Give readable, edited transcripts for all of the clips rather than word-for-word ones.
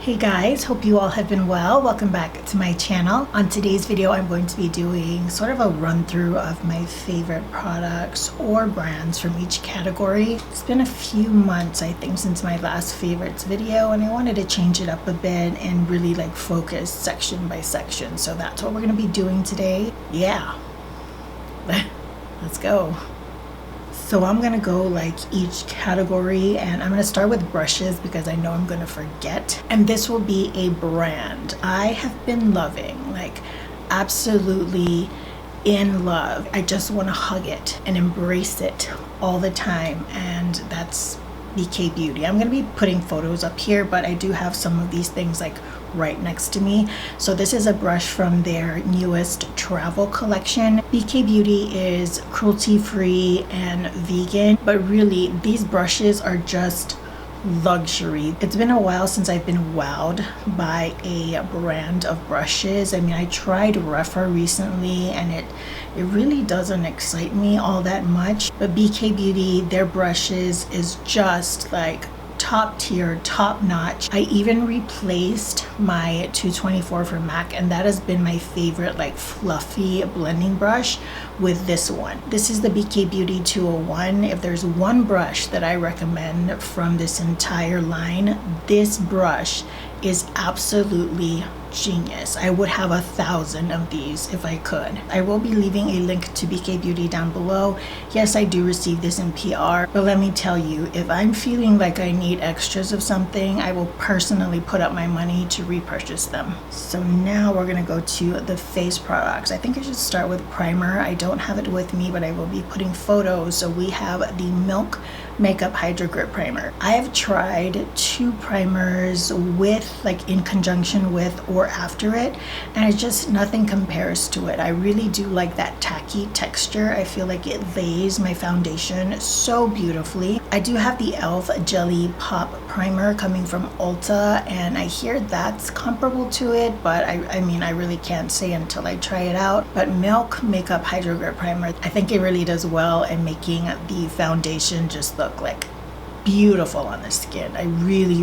Hey guys, hope you all have been well. Welcome back to my channel. On today's video, I'm going to be doing sort of a run through of my favorite products or brands from each category. It's been a few months, I think, since my last favorites video, and I wanted to change it up a bit and really focus section by section. So that's what we're going to be doing today. Yeah, let's go. So I'm gonna go each category, and I'm gonna start with brushes because I know I'm gonna forget. And this will be a brand I have been loving, absolutely in love. I just wanna hug it and embrace it all the time, and that's BK Beauty. I'm gonna be putting photos up here, but I do have some of these things right next to me. So this is a brush from their newest travel collection. BK Beauty is cruelty-free and vegan, but really these brushes are just luxury. It's been a while since I've been wowed by a brand of brushes. I mean, I tried Refa recently and it really doesn't excite me all that much, but BK Beauty, their brushes is just top tier, top notch. I even replaced my 224 for MAC, and that has been my favorite fluffy blending brush with this one. This is the BK Beauty 201. If there's one brush that I recommend from this entire line, this brush is absolutely genius. I would have 1,000 of these if I could. I will be leaving a link to BK Beauty down below. Yes, I do receive this in PR, but let me tell you, if I'm feeling like I need extras of something, I will personally put up my money to repurchase them. So now we're gonna go to the face products. I think I should start with primer. I don't have it with me, but I will be putting photos. So we have the Milk Makeup Hydro Grip Primer. I have tried two primers with in conjunction with or after it, and it's just nothing compares to it. I really do like that tacky texture. I feel like it lays my foundation so beautifully. I do have the e.l.f. Jelly Pop Primer coming from Ulta, and I hear that's comparable to it, but I mean, I really can't say until I try it out. But Milk Makeup Hydro Grip Primer, I think it really does well in making the foundation just look beautiful on the skin. I really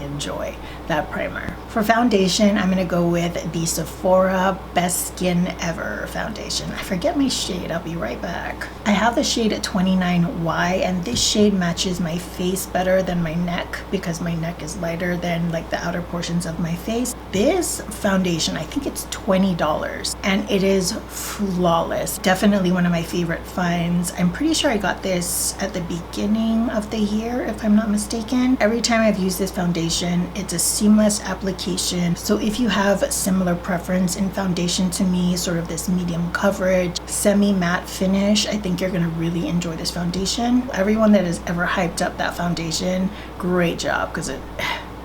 enjoy that primer. For foundation, I'm gonna go with the Sephora Best Skin Ever foundation. I forget my shade, I'll be right back. I have the shade 29Y, and this shade matches my face better than my neck because my neck is lighter than the outer portions of my face. This foundation, I think it's $20, and it is flawless. Definitely one of my favorite finds. I'm pretty sure I got this at the beginning of the year, if I'm not mistaken. Every time I've used this foundation, it's a seamless application. So if you have similar preference in foundation to me, sort of this medium coverage, semi-matte finish, I think you're gonna really enjoy this foundation. Everyone that has ever hyped up that foundation, great job, because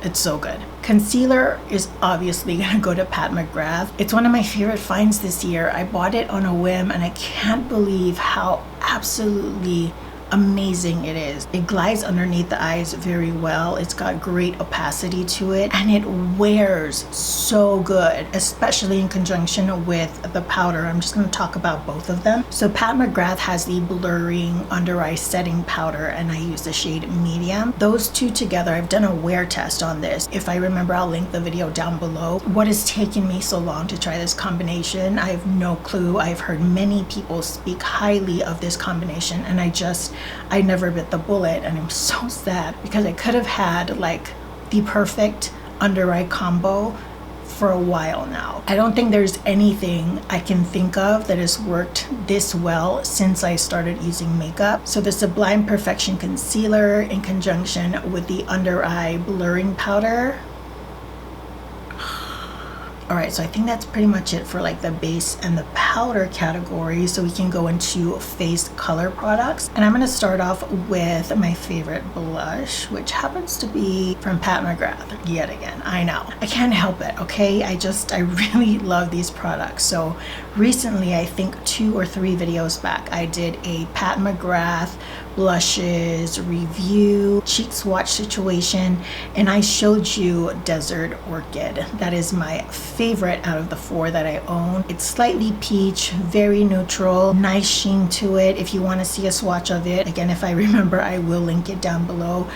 it's so good. Concealer is obviously gonna go to Pat McGrath. It's one of my favorite finds this year. I bought it on a whim, and I can't believe how absolutely amazing it is. It glides underneath the eyes very well. It's got great opacity to it, and it wears so good, especially in conjunction with the powder. I'm just going to talk about both of them. So Pat McGrath has the blurring under eye setting powder, and I use the shade medium. Those two together, I've done a wear test on this. If I remember, I'll link the video down below. What has taken me so long to try this combination, I have no clue. I've heard many people speak highly of this combination, and I never bit the bullet, and I'm so sad because I could have had the perfect under eye combo for a while now. I don't think there's anything I can think of that has worked this well since I started using makeup. So the Sublime Perfection Concealer in conjunction with the under eye blurring powder. All right, so I think that's pretty much it for the base and the powder category. So we can go into face color products. And I'm gonna start off with my favorite blush, which happens to be from Pat McGrath yet again. I know, I can't help it, okay? I really love these products. So recently, I think 2 or 3 videos back, I did a Pat McGrath blushes review, cheek swatch situation, and I showed you Desert Orchid. That is my favorite out of the 4 that I own. It's slightly peach, very neutral, nice sheen to it. If you want to see a swatch of it, again, if I remember, I will link it down below.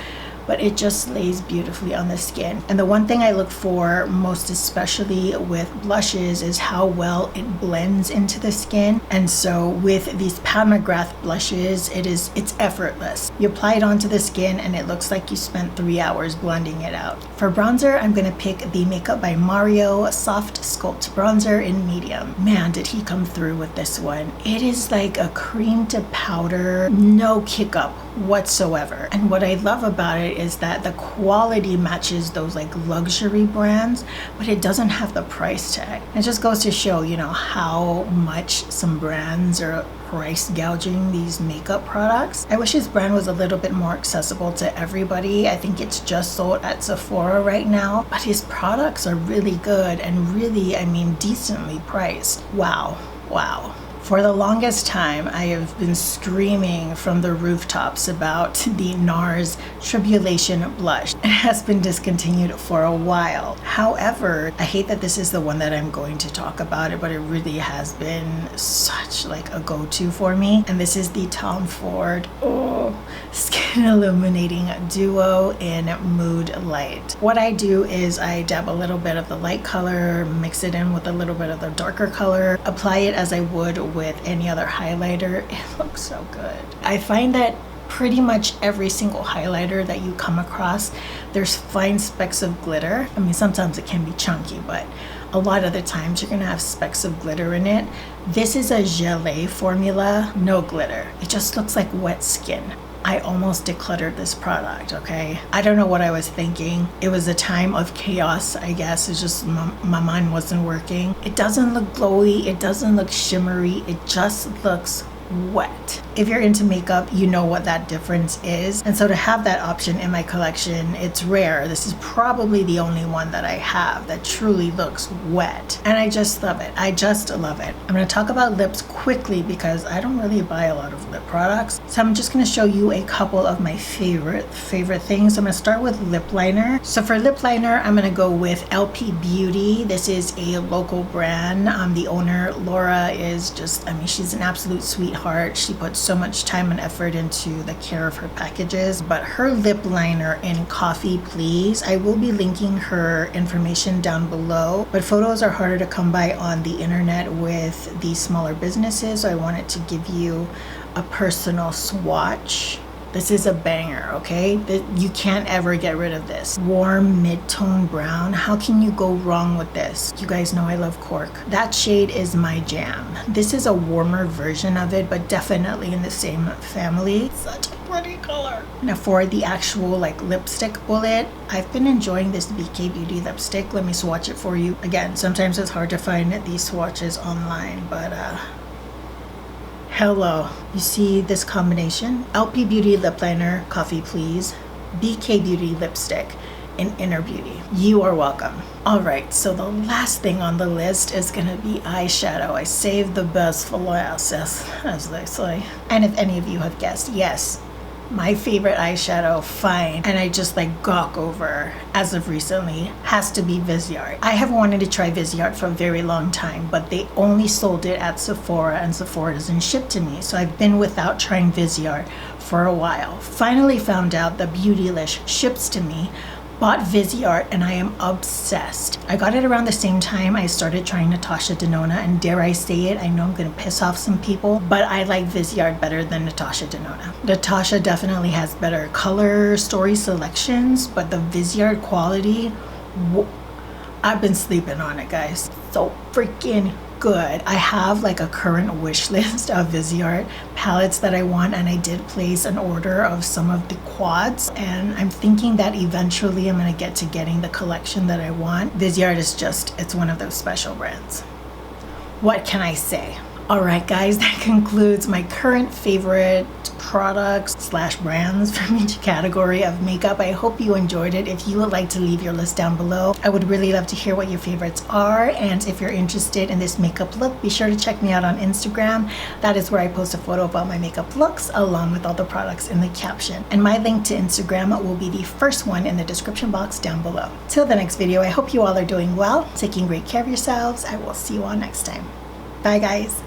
but it just lays beautifully on the skin. And the one thing I look for most especially with blushes is how well it blends into the skin. And so with these McGrath blushes, it's effortless. You apply it onto the skin and it looks like you spent 3 hours blending it out. For bronzer, I'm gonna pick the Makeup by Mario Soft Sculpt Bronzer in medium. Man, did he come through with this one. It is like a cream to powder, no kick up whatsoever. And what I love about it is that the quality matches those like luxury brands, but it doesn't have the price tag. It just goes to show, you know, how much some brands are price gouging these makeup products. I wish his brand was a little bit more accessible to everybody. I think it's just sold at Sephora right now, but his products are really good and really, I mean, decently priced. Wow. For the longest time, I have been screaming from the rooftops about the NARS Tribulation Blush. It has been discontinued for a while. However, I hate that this is the one that I'm going to talk about it, but it really has been such like a go-to for me. And this is the Tom Ford Skin Illuminating Duo in Moodlight. What I do is I dab a little bit of the light color, mix it in with a little bit of the darker color, apply it as I would with any other highlighter. It looks so good. I find that pretty much every single highlighter that you come across, there's fine specks of glitter. I mean, sometimes it can be chunky, but a lot of the times you're gonna have specks of glitter in it. This is a gelée formula, no glitter. It just looks like wet skin. I almost decluttered this product, okay? I don't know what I was thinking. It was a time of chaos, I guess. It's just my mind wasn't working. It doesn't look glowy. It doesn't look shimmery. It just looks wet. If you're into makeup, you know what that difference is. And so to have that option in my collection, it's rare. This is probably the only one that I have that truly looks wet. And I just love it. I just love it. I'm gonna talk about lips quickly because I don't really buy a lot of lip products. So I'm just gonna show you a couple of my favorite things. I'm gonna start with lip liner. So for lip liner, I'm gonna go with LP Beauty. This is a local brand. The owner, Laura, is just, I mean, she's an absolute sweetheart. She puts so much time and effort into the care of her packages. But her lip liner in Coffee Please, I will be linking her information down below, but photos are harder to come by on the internet with these smaller businesses, so I wanted to give you a personal swatch. This is a banger, okay? You can't ever get rid of this. Warm mid-tone brown. How can you go wrong with this? You guys know I love cork. That shade is my jam. This is a warmer version of it, but definitely in the same family. Such a pretty color. Now for the actual like lipstick bullet, I've been enjoying this BK Beauty lipstick. Let me swatch it for you. Again, sometimes it's hard to find these swatches online, but hello, you see this combination? LP Beauty lip liner, Coffee Please, BK Beauty lipstick, and Inner Beauty. You are welcome. All right, so the last thing on the list is gonna be eyeshadow. I saved the best for last, as they say. And if any of you have guessed, yes, my favorite eyeshadow, fine, and I just like gawk over as of recently, has to be Viseart. I have wanted to try Viseart for a very long time, but they only sold it at Sephora and Sephora doesn't ship to me. So I've been without trying Viseart for a while. Finally found out the Beautylish ships to me, bought Viseart, and I am obsessed. I got it around the same time I started trying Natasha Denona, and dare I say it, I know I'm gonna piss off some people, but I like Viseart better than Natasha Denona. Natasha definitely has better color story selections, but the Viseart quality, I've been sleeping on it, guys. So freaking good. I have like a current wish list of Viseart palettes that I want, and I did place an order of some of the quads, and I'm thinking that eventually I'm going to get to getting the collection that I want. Viseart is just, it's one of those special brands. What can I say? All right, guys, that concludes my current favorite products / brands from each category of makeup. I hope you enjoyed it. If you would like to leave your list down below, I would really love to hear what your favorites are. And if you're interested in this makeup look, be sure to check me out on Instagram. That is where I post a photo about my makeup looks along with all the products in the caption. And my link to Instagram will be the first one in the description box down below. Till the next video, I hope you all are doing well, taking great care of yourselves. I will see you all next time. Bye, guys.